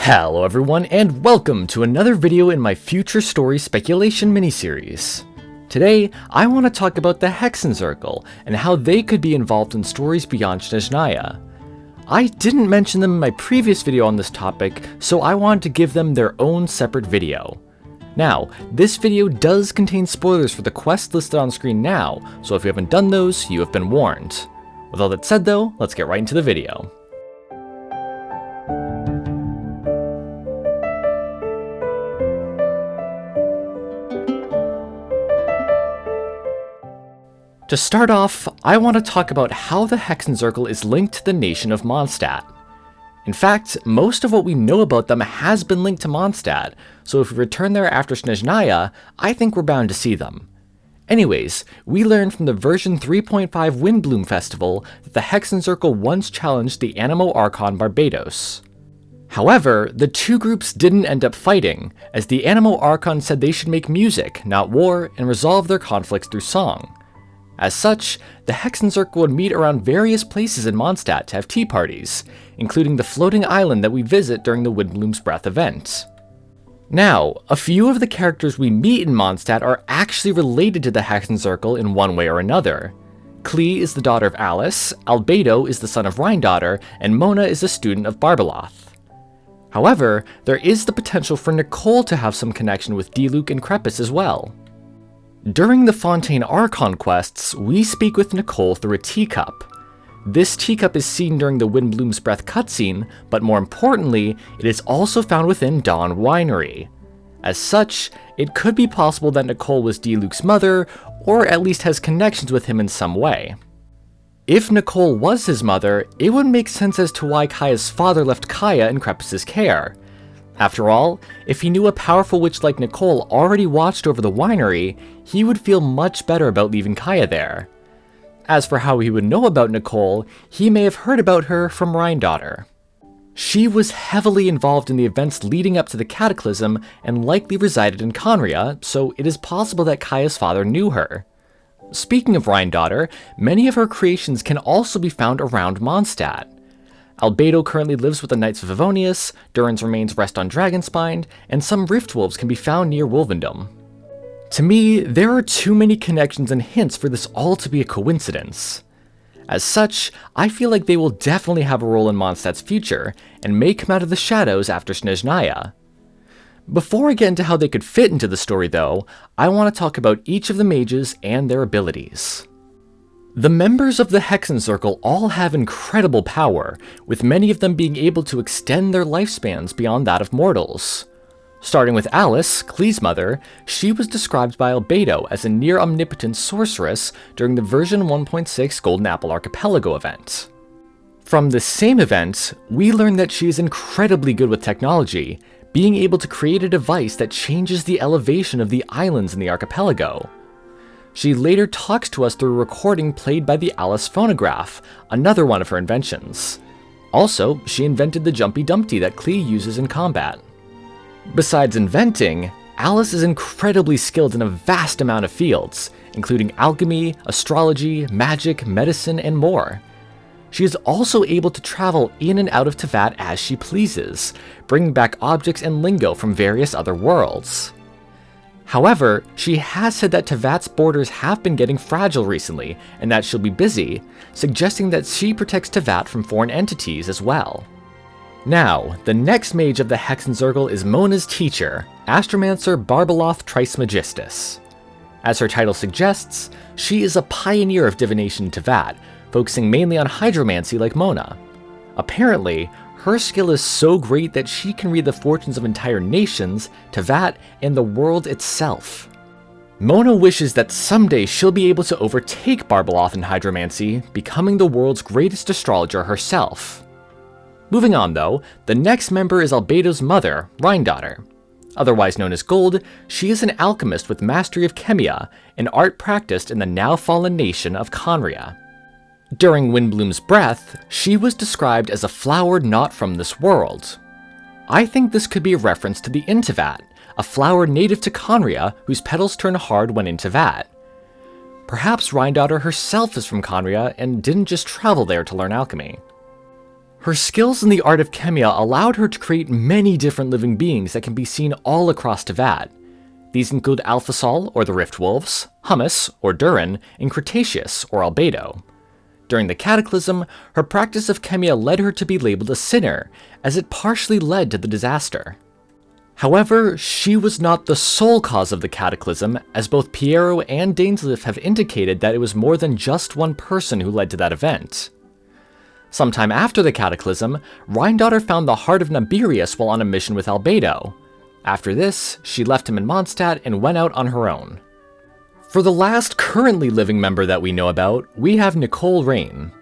Hello everyone, and welcome to another video in my future story speculation miniseries. Today, I want to talk about the Hexenzirkel and how they could be involved in stories beyond Snezhnaya. I didn't mention them in my previous video on this topic, so I wanted to give them their own separate video. Now, this video does contain spoilers for the quests listed on screen now, so if you haven't done those, you have been warned. With all that said though, let's get right into the video. To start off, I want to talk about how the Hexenzirkel is linked to the nation of Mondstadt. In fact, most of what we know about them has been linked to Mondstadt, so if we return there after Snezhnaya, I think we're bound to see them. Anyways, we learned from the version 3.5 Windbloom Festival that the Hexenzirkel once challenged the Anemo Archon Barbados. However, the two groups didn't end up fighting, as the Anemo Archon said they should make music, not war, and resolve their conflicts through song. As such, the Hexenzirkel would meet around various places in Mondstadt to have tea parties, including the floating island that we visit during the Windbloom's Breath event. Now, a few of the characters we meet in Mondstadt are actually related to the Hexenzirkel in one way or another. Klee is the daughter of Alice, Albedo is the son of Rhyndaughtr, and Mona is a student of Barbeloth. However, there is the potential for Nicole to have some connection with Diluc and Crepus as well. During the Fontaine Archon quests, we speak with Nicole through a teacup. This teacup is seen during the Windbloom's Breath cutscene, but more importantly, it is also found within Dawn Winery. As such, it could be possible that Nicole was Diluc's mother, or at least has connections with him in some way. If Nicole was his mother, it would make sense as to why Kaya's father left Kaya in Crepus's care. After all, if he knew a powerful witch like Nicole already watched over the winery, he would feel much better about leaving Kaya there. As for how he would know about Nicole, he may have heard about her from Rhyndaughtr. She was heavily involved in the events leading up to the Cataclysm and likely resided in Khaenri'ah, so it is possible that Kaya's father knew her. Speaking of Rhyndaughtr, many of her creations can also be found around Mondstadt. Albedo currently lives with the Knights of Favonius, Durin's remains rest on Dragonspine, and some Riftwolves can be found near Wolvendom. To me, there are too many connections and hints for this all to be a coincidence. As such, I feel like they will definitely have a role in Mondstadt's future, and may come out of the shadows after Snezhnaya. Before I get into how they could fit into the story though, I want to talk about each of the mages and their abilities. The members of the Hexenzirkel all have incredible power, with many of them being able to extend their lifespans beyond that of mortals. Starting with Alice, Klee's mother, she was described by Albedo as a near-omnipotent sorceress during the version 1.6 Golden Apple Archipelago event. From this same event, we learn that she is incredibly good with technology, being able to create a device that changes the elevation of the islands in the archipelago. She later talks to us through a recording played by the Alice phonograph, another one of her inventions. Also, she invented the Jumpy Dumpty that Klee uses in combat. Besides inventing, Alice is incredibly skilled in a vast amount of fields, including alchemy, astrology, magic, medicine, and more. She is also able to travel in and out of Teyvat as she pleases, bringing back objects and lingo from various other worlds. However, she has said that Teyvat's borders have been getting fragile recently, and that she'll be busy, suggesting that she protects Teyvat from foreign entities as well. Now, the next mage of the Hexenzirkel is Mona's teacher, Astromancer Barbeloth Trismegistus. As her title suggests, she is a pioneer of divination in Teyvat, focusing mainly on hydromancy like Mona. Apparently, her skill is so great that she can read the fortunes of entire nations, Teyvat, and the world itself. Mona wishes that someday she'll be able to overtake Barbeloth in hydromancy, becoming the world's greatest astrologer herself. Moving on though, the next member is Albedo's mother, Rhyndaughtr. Otherwise known as Gold, she is an alchemist with mastery of chemia, an art practiced in the now fallen nation of Khaenri'ah. During Windbloom's Breath, she was described as a flower not from this world. I think this could be a reference to the Intivat, a flower native to Khaenri'ah whose petals turn hard when in Teyvat. Perhaps Rhyndaughtr herself is from Khaenri'ah and didn't just travel there to learn alchemy. Her skills in the art of Chemia allowed her to create many different living beings that can be seen all across Teyvat. These include Alphasol, or the Rift Wolves, Hummus, or Durin, and Cretaceous, or Albedo. During the Cataclysm, her practice of Chemia led her to be labeled a sinner, as it partially led to the disaster. However, she was not the sole cause of the Cataclysm, as both Piero and Dainsleif have indicated that it was more than just one person who led to that event. Sometime after the Cataclysm, Rheindotter found the heart of Nabirius while on a mission with Albedo. After this, she left him in Mondstadt and went out on her own. For the last currently living member that we know about, we have Nicole Rain.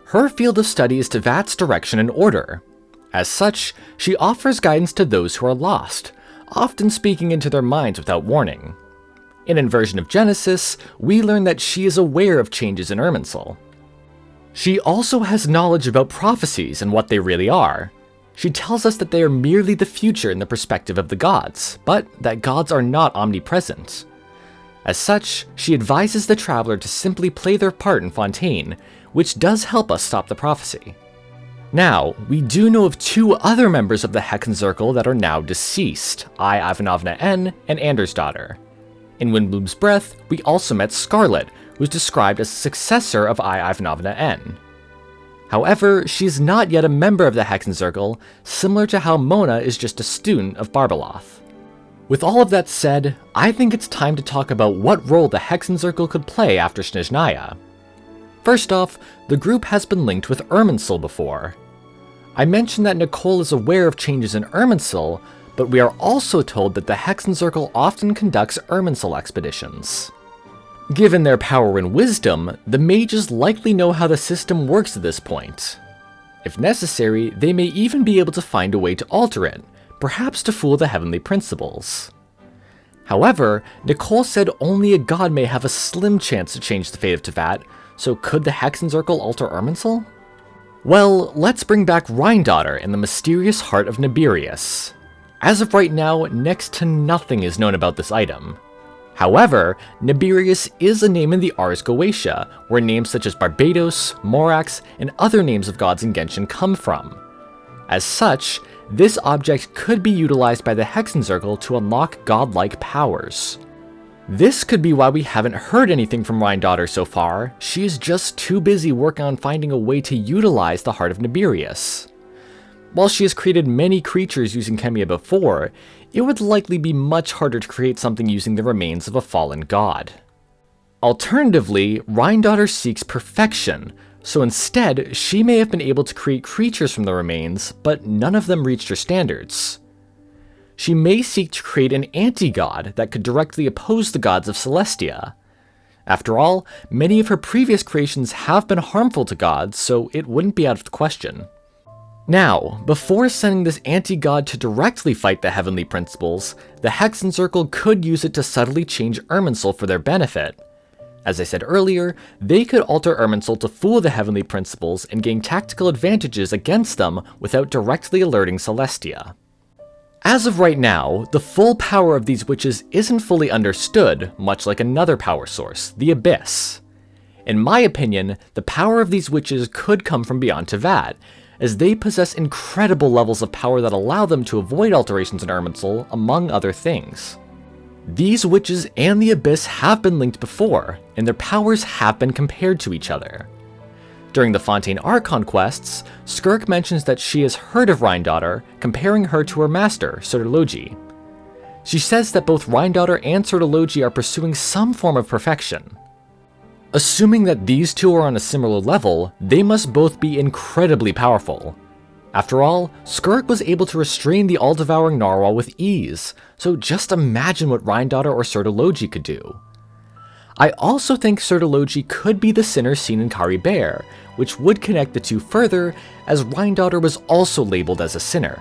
Her field of study is Teyvat's direction and order. As such, she offers guidance to those who are lost, often speaking into their minds without warning. In Inversion of Genesis, we learn that she is aware of changes in Irminsul. She also has knowledge about prophecies and what they really are. She tells us that they are merely the future in the perspective of the gods, but that gods are not omnipresent. As such, she advises the traveler to simply play their part in Fontaine, which does help us stop the prophecy. Now, we do know of two other members of the Hexenzirkel that are now deceased, I Ivanovna N and Anders' daughter. In Windbloom's Breath, we also met Scarlet, who is described as a successor of I Ivanovna N. However, she is not yet a member of the Hexenzirkel, similar to how Mona is just a student of Barbeloth. With all of that said, I think it's time to talk about what role the Hexenzirkel could play after Snezhnaya. First off, the group has been linked with Irminsul before. I mentioned that Nicole is aware of changes in Irminsul, but we are also told that the Hexenzirkel often conducts Irminsul expeditions. Given their power and wisdom, the mages likely know how the system works at this point. If necessary, they may even be able to find a way to alter it, perhaps to fool the heavenly principles. However, Nicole said only a god may have a slim chance to change the fate of Teyvat, so could the Hexenzirkel alter Irminsul? Well, let's bring back Rheindotter and the mysterious heart of Nabirius. As of right now, next to nothing is known about this item. However, Nabirius is a name in the Ars Goetia, where names such as Barbados, Morax, and other names of gods in Genshin come from. As such, this object could be utilized by the Hexenzirkel to unlock godlike powers. This could be why we haven't heard anything from Rheindotter so far. She is just too busy working on finding a way to utilize the heart of Nabirius. While she has created many creatures using Chemia before, it would likely be much harder to create something using the remains of a fallen god. Alternatively, Rheindotter seeks perfection, so instead, she may have been able to create creatures from the remains, but none of them reached her standards. She may seek to create an anti-god that could directly oppose the gods of Celestia. After all, many of her previous creations have been harmful to gods, so it wouldn't be out of the question. Now, before sending this anti-god to directly fight the heavenly principles, the Hexenzirkel could use it to subtly change Irminsul for their benefit. As I said earlier, they could alter Irminsul to fool the heavenly principles and gain tactical advantages against them without directly alerting Celestia. As of right now, the full power of these witches isn't fully understood, much like another power source, the Abyss. In my opinion, the power of these witches could come from beyond Teyvat, as they possess incredible levels of power that allow them to avoid alterations in Irminsul, among other things. These witches and the Abyss have been linked before, and their powers have been compared to each other. During the Fontaine Archon quests, Skirk mentions that she has heard of Rheindotter, comparing her to her master, Surdology. She says that both Rheindotter and Surdology are pursuing some form of perfection. Assuming that these two are on a similar level, they must both be incredibly powerful. After all, Skirk was able to restrain the all-devouring narwhal with ease, so just imagine what Rheindotter or Surdology could do. I also think Surdology could be the sinner seen in Kari Bear, which would connect the two further, as Rheindotter was also labeled as a sinner.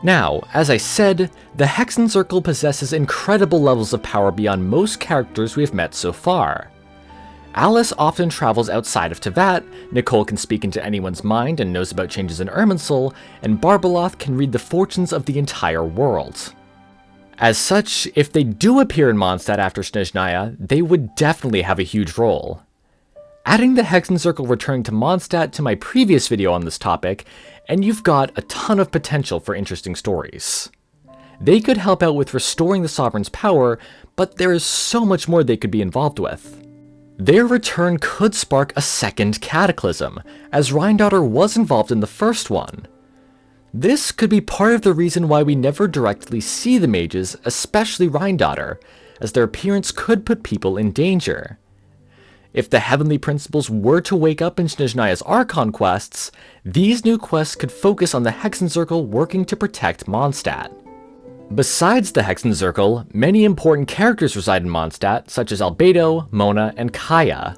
Now, as I said, the Hexenzirkel possesses incredible levels of power beyond most characters we have met so far. Alice often travels outside of Teyvat, Nicole can speak into anyone's mind and knows about changes in Irminsul, and Barbeloth can read the fortunes of the entire world. As such, if they do appear in Mondstadt after Snezhnaya, they would definitely have a huge role. Adding the Hexenzirkel returning to Mondstadt to my previous video on this topic, and you've got a ton of potential for interesting stories. They could help out with restoring the Sovereign's power, but there is so much more they could be involved with. Their return could spark a second cataclysm, as Rheindaughtr was involved in the first one. This could be part of the reason why we never directly see the mages, especially Rheindaughtr, as their appearance could put people in danger. If the Heavenly Principles were to wake up in Snezhnaya's Archon quests, these new quests could focus on the Hexenzirkel working to protect Mondstadt. Besides the Hexenzirkel, many important characters reside in Mondstadt, such as Albedo, Mona, and Kaya.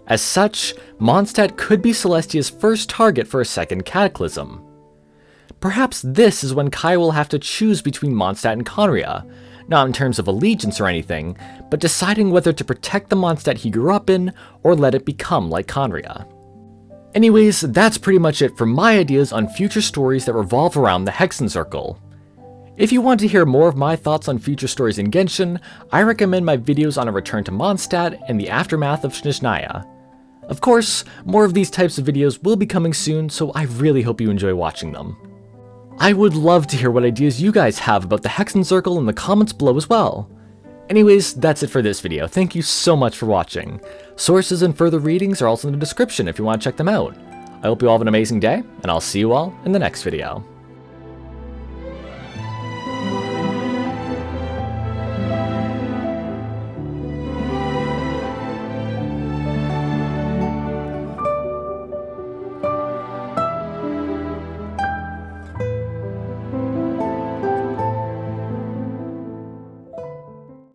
As such, Mondstadt could be Celestia's first target for a second cataclysm. Perhaps this is when Kaya will have to choose between Mondstadt and Khaenri'ah, not in terms of allegiance or anything, but deciding whether to protect the Mondstadt he grew up in, or let it become like Khaenri'ah. Anyways, that's pretty much it for my ideas on future stories that revolve around the Hexenzirkel. If you want to hear more of my thoughts on future stories in Genshin, I recommend my videos on a return to Mondstadt and the aftermath of Snezhnaya. Of course, more of these types of videos will be coming soon, so I really hope you enjoy watching them. I would love to hear what ideas you guys have about the Hexenzirkel in the comments below as well. Anyways, that's it for this video. Thank you so much for watching. Sources and further readings are also in the description if you want to check them out. I hope you all have an amazing day, and I'll see you all in the next video.